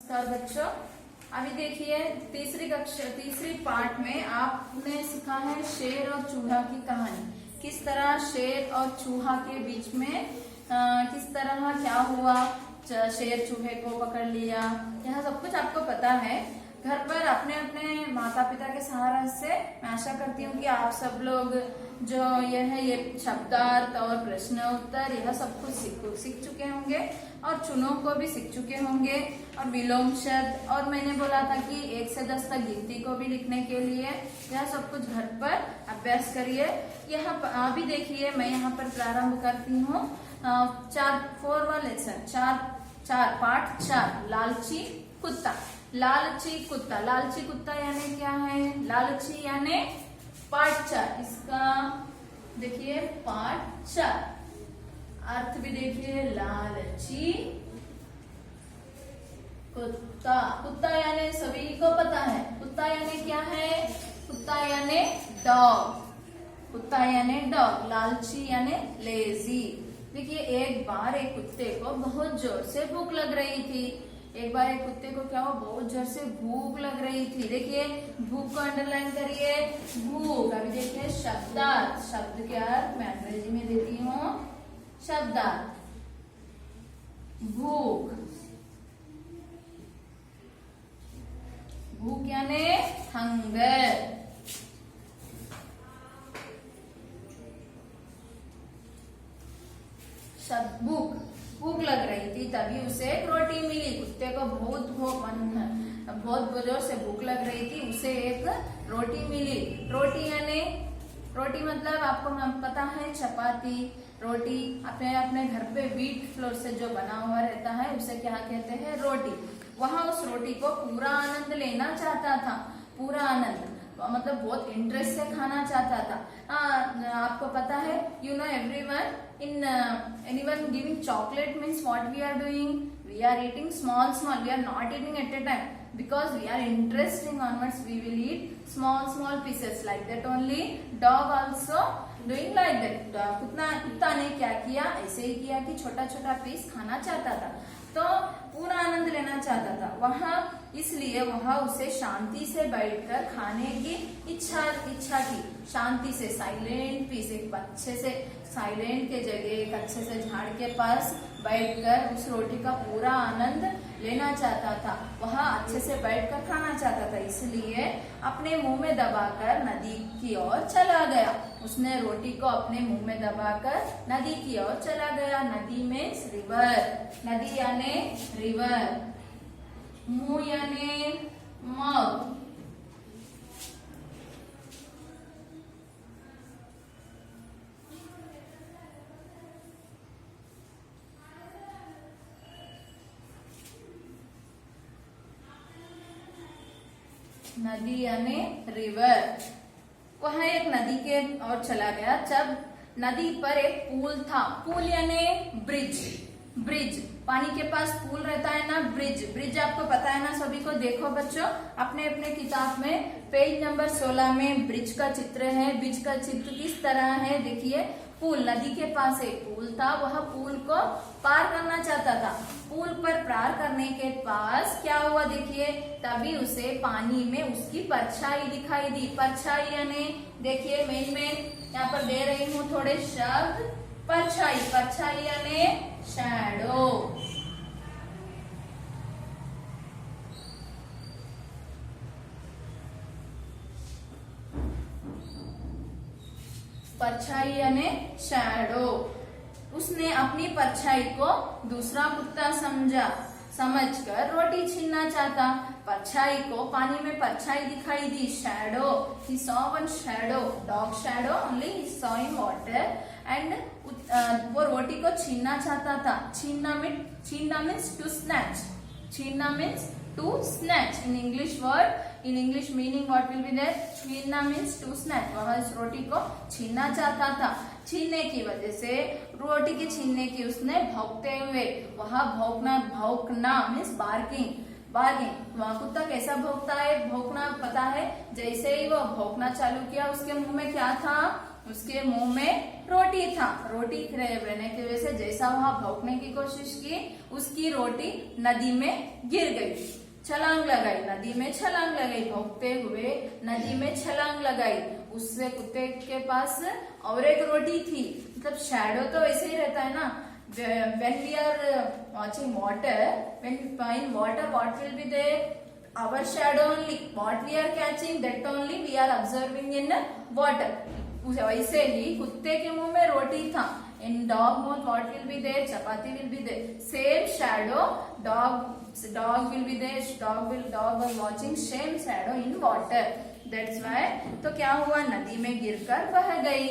नमस्कार बच्चों, अभी देखिए तीसरी पार्ट में आपने सीखा है शेर और चूहा की कहानी। किस तरह शेर और चूहा के बीच में किस तरह क्या हुआ, शेर चूहे को पकड़ लिया, यह सब कुछ आपको पता है। घर पर अपने अपने माता पिता के सहारा से मैं आशा करती हूँ कि आप सब लोग जो ये शब्दार्थ और प्रश्न उत्तर यह सब कुछ सीख चुके होंगे और चुनों को भी सीख चुके होंगे और विलोम शब्द, और मैंने बोला था कि 1 से 10 तक गिनती को भी लिखने के लिए यह सब कुछ घर पर अभ्यास करिए। यह अभी देखिए मैं यहाँ पर प्रारंभ करती हूँ 4 लेसन 4 पाठ 4 लालची कुत्ता। लालची कुत्ता यानी क्या है? लालची यानी पार्ट 4। इसका देखिए पार्ट 4 अर्थ भी देखिए, लालची कुत्ता यानी सभी को पता है। कुत्ता यानी क्या है? कुत्ता यानी डॉग। लालची यानी लेजी। देखिए एक बार एक कुत्ते को बहुत जोर से भूख लग रही थी। क्या हुआ? बहुत जोर से भूख लग रही थी। देखिए भूख को अंडरलाइन करिए, भूख। अभी देखिए शब्दार्थ, शब्द के अर्थ मैं अंग्रेजी में देती हूँ। शब्दार्थ भूख यानी हंगर। भूख लग रही थी, तभी उसे एक रोटी मिली। कुत्ते को बहुत जोर से भूख लग रही थी, उसे एक रोटी मिली। रोटी मतलब आपको पता है, चपाती रोटी। अपने घर पे व्हीट फ्लोर से जो बना हुआ रहता है उसे क्या कहते हैं? रोटी। वहां उस रोटी को पूरा आनंद लेना चाहता था, पूरा आनंद मतलब बहुत इंटरेस्ट से खाना चाहता था। आपको पता है, you know everyone, anyone giving chocolate means what we are doing? We are eating small. We are not eating at a time because we are interesting onwards. We will eat small pieces like that only. Dog also doing like that. कुत्ता ने क्या किया? ऐसे ही किया कि छोटा piece खाना चाहता था, तो पूरा आनंद लेना चाहता था। इसलिए वहां उसे शांति से बैठकर खाने की इच्छा की। शांति से साइलेंट पीस, एक अच्छे से साइलेंट के जगह एक अच्छे से झाड़ के पास बैठकर उस रोटी का पूरा आनंद लेना चाहता था। वहां अच्छे से बैठकर खाना चाहता था, इसलिए अपने मुंह में दबाकर नदी की ओर चला गया। उसने रोटी को अपने मुंह में दबाकर नदी की ओर चला गया। नदी में रिवर, नदी यानी रिवर, मुंह यानी मग। नदी यानी रिवर। वहां एक नदी के ओर चला गया। जब नदी पर एक पुल था, पुल यानी ब्रिज, पानी के पास पुल रहता है ना, ब्रिज आपको पता है ना सभी को। देखो बच्चों, अपने किताब में पेज नंबर 16 में ब्रिज का चित्र है। ब्रिज का चित्र किस तरह है? देखिए पुल, नदी के पास एक पुल था, वह पुल को पार करना चाहता था। पुल पर पार करने के पास क्या हुआ? देखिए तभी उसे पानी में उसकी परछाई दिखाई दी। परछाई यानी देखिए मैं यहाँ पर दे रही हूँ थोड़े शब्द। परछाई यानी शैडो। परछाई यानी शैडो। उसने अपनी परछाई को दूसरा कुत्ता समझकर रोटी छीनना चाहता। परछाई को पानी में परछाई दिखाई दी, shadow. He saw one shadow, dog shadow only. He saw in water and वो रोटी को छीनना चाहता था। छीनना means to snatch. छीनना means to snatch. In English meaning what will be there? छीनना means to snatch. वह इस रोटी को छीनना चाहता था। छीनने की वजह से रोटी के छीनने की उसने भौंकते हुए, वहां भौंकना मीन्स बार्किंग। वहाँ कुत्ता कैसा भौंकता है? भौंकना पता है? जैसे ही वो भौंकना चालू किया, उसके मुंह में क्या था? उसके मुंह में रोटी था। रोटी रहने की वजह से जैसा वह भौंकने की कोशिश की, उसकी रोटी नदी में गिर गई। छलांग लगाई, नदी में छलांग लगाई, भौंकते हुए नदी में छलांग लगाई। उससे कुत्ते के पास और एक रोटी थी। मतलब शैडो तो ऐसे ही रहता है ना, when we are watching water, when we find water, what will be there? Our shadow only. What we are catching, that only we are observing in water. वैसे ही कुत्ते के मुंह में रोटी था। In dog mouth, what will be there? Chapati will be there. Same shadow, dog will be there. Dog was watching same shadow in water. That's why. तो क्या हुआ, नदी में गिरकर बह गई।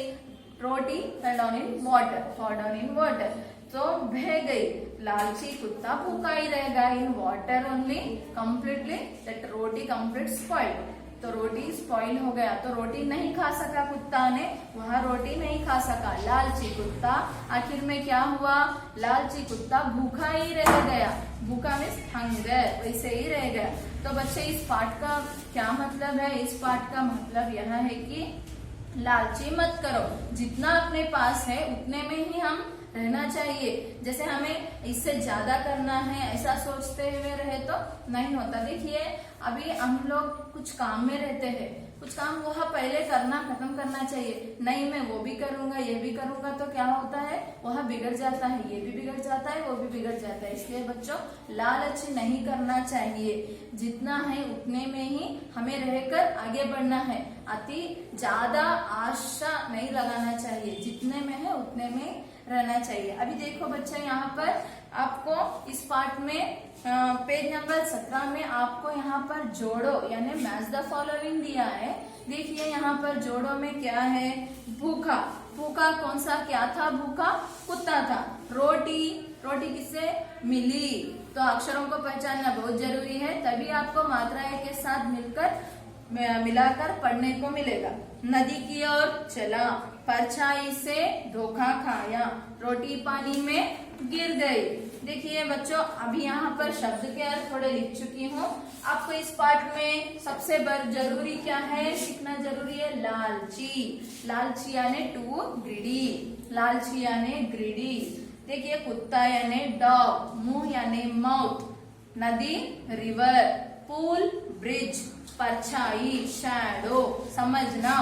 रोटी fell down in water. तो बह गई। लालची कुत्ता भूखा ही रहेगा in water only completely, that roti complete spoiled. तो रोटी स्पॉइल हो गया, तो रोटी नहीं खा सका कुत्ता ने, वह रोटी नहीं खा सका लालची कुत्ता। आखिर में क्या हुआ, लालची कुत्ता भूखा ही रह गया। भूखा मीन्स हंगर, वैसे ही रह गया। तो बच्चे इस पाठ का क्या मतलब है? इस पाठ का मतलब यह है कि लालची मत करो, जितना अपने पास है उतने में ही हम रहना चाहिए। जैसे हमें इससे ज्यादा करना है ऐसा सोचते हुए रहे तो नहीं होता। देखिए अभी हम लोग कुछ काम में रहते हैं, कुछ काम वह पहले करना खत्म करना चाहिए। नहीं मैं वो भी करूंगा ये भी करूंगा, तो क्या होता है, वह बिगड़ जाता है, ये भी बिगड़ जाता है, वो भी बिगड़ जाता है। इसलिए बच्चों लालच नहीं करना चाहिए, जितना है उतने में ही हमें रहकर आगे बढ़ना है। अति ज्यादा आशा नहीं लगाना चाहिए, जितने में है उतने में रहना चाहिए। अभी देखो बच्चा, यहाँ पर आपको इस पार्ट में पेज नंबर 17 में आपको यहाँ पर जोड़ो यानी मैच द फॉलोइंग दिया है। देखिए यहाँ पर जोड़ो में क्या है, भूखा, भूखा कौन सा क्या था, भूखा कुत्ता था। रोटी, रोटी किससे मिली, तो अक्षरों को पहचानना बहुत जरूरी है, तभी आपको मात्राएं के साथ मिलाकर पढ़ने को मिलेगा। नदी की ओर चला, परछाई से धोखा खाया, रोटी पानी में गिर गई। देखिए बच्चों अभी यहाँ पर शब्द के अर्थ थोड़े लिख चुकी हूँ। आपको इस पाठ में सबसे जरूरी क्या है, सीखना जरूरी है लालची। लालची यानी टू ग्रीडी, लालची यानी ग्रीडी। देखिए कुत्ता यानी डॉग, मुंह यानी माउथ, नदी रिवर, पुल ब्रिज, परछाई शैडो, समझना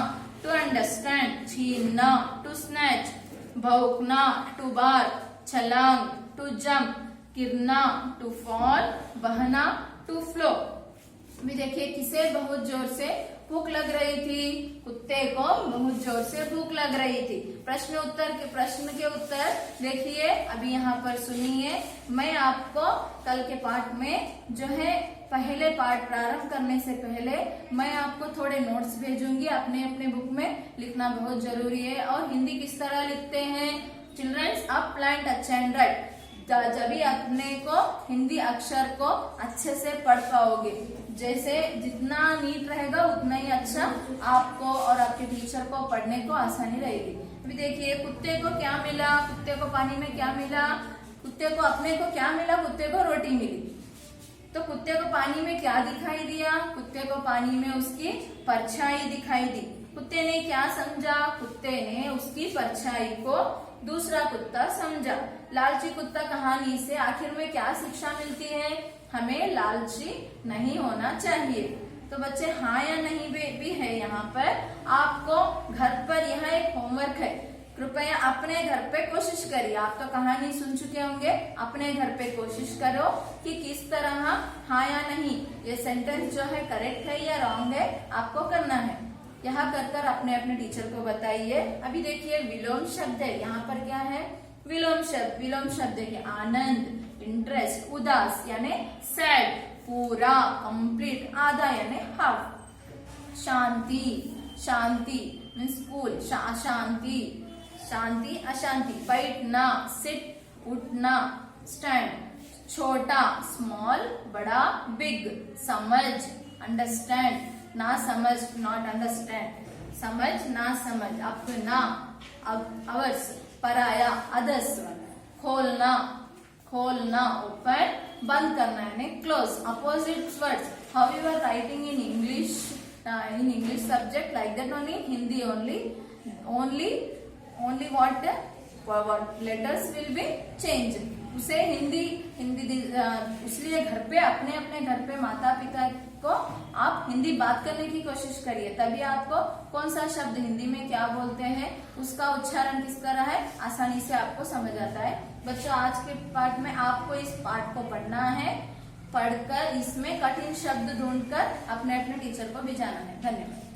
टू अंडरस्टैंड, छीनना टू स्नैच, भौंकना टू बार्क, छलांग टू जंप, गिरना टू फॉल, बहना टू फ्लो। भी देखिए किसे बहुत जोर से भूख लग रही थी, कुत्ते को बहुत जोर से भूख लग रही थी। प्रश्न के उत्तर देखिए अभी यहाँ पर सुनिए। मैं आपको कल के पाठ में जो है पहले पाठ प्रारंभ करने से पहले मैं आपको थोड़े नोट्स भेजूंगी, अपने अपने बुक में लिखना बहुत जरूरी है। और हिंदी किस तरह लिखते हैं childrens, up line touch and write, जब भी अपने को हिंदी अक्षर को अच्छे से पढ़ पाओगे। जैसे जितना नीट रहेगा उतना ही अच्छा आपको और आपके टीचर को पढ़ने को आसानी रहेगी। अभी देखिए कुत्ते को क्या मिला, कुत्ते को पानी में क्या मिला, कुत्ते को अपने को क्या मिला, कुत्ते को रोटी मिली। तो कुत्ते को पानी में क्या दिखाई दिया, कुत्ते को पानी में उसकी परछाई दिखाई दी। कुत्ते ने क्या समझा, कुत्ते ने उसकी परछाई को दूसरा कुत्ता समझा। लालची कुत्ता कहानी से आखिर में क्या शिक्षा मिलती है, हमें लालची नहीं होना चाहिए। तो बच्चे हाँ या नहीं भी है यहाँ पर। आपको घर पर यह एक होमवर्क है, कृपया अपने घर पे कोशिश करिए। आप तो कहानी सुन चुके होंगे, अपने घर पे कोशिश करो कि किस तरह हाँ या नहीं ये सेंटेंस जो है करेक्ट है या रॉन्ग है आपको करना है। यहाँ कर अपने अपने टीचर को बताइए। अभी देखिए विलोम शब्द है, यहाँ पर क्या है विलोम शब्द। विलोम शब्द देखिए आनंद, इंटरेस्ट, उदास यानी सैड, पूरा कंप्लीट, आधा यानी हाफ, शांति, शांति मीन्स कूल, शांति, शांति अशांति, बैठना सिट, उठना स्टैंड, छोटा स्मॉल, बड़ा बिग, समझ अंडरस्टैंड, ना समझ नॉट अंडरस्टैंड, समझ ना समझ, अपना अवर्स, पराया अदर्स, खोलना, खोलना ओपन, बंद करना यानी close, opposite words. How you are writing in English subject, like that only in Hindi only only what letters will be changed. उसे हिंदी इसलिए घर पे अपने घर पे माता पिता को आप हिंदी बात करने की कोशिश करिए, तभी आपको कौन सा शब्द हिंदी में क्या बोलते हैं उसका उच्चारण किस तरह है आसानी से आपको समझ आता है। बच्चों, आज के पाठ में आपको इस पाठ को पढ़ना है, पढ़कर इसमें कठिन शब्द ढूंढकर अपने टीचर को भी जाना है। धन्यवाद।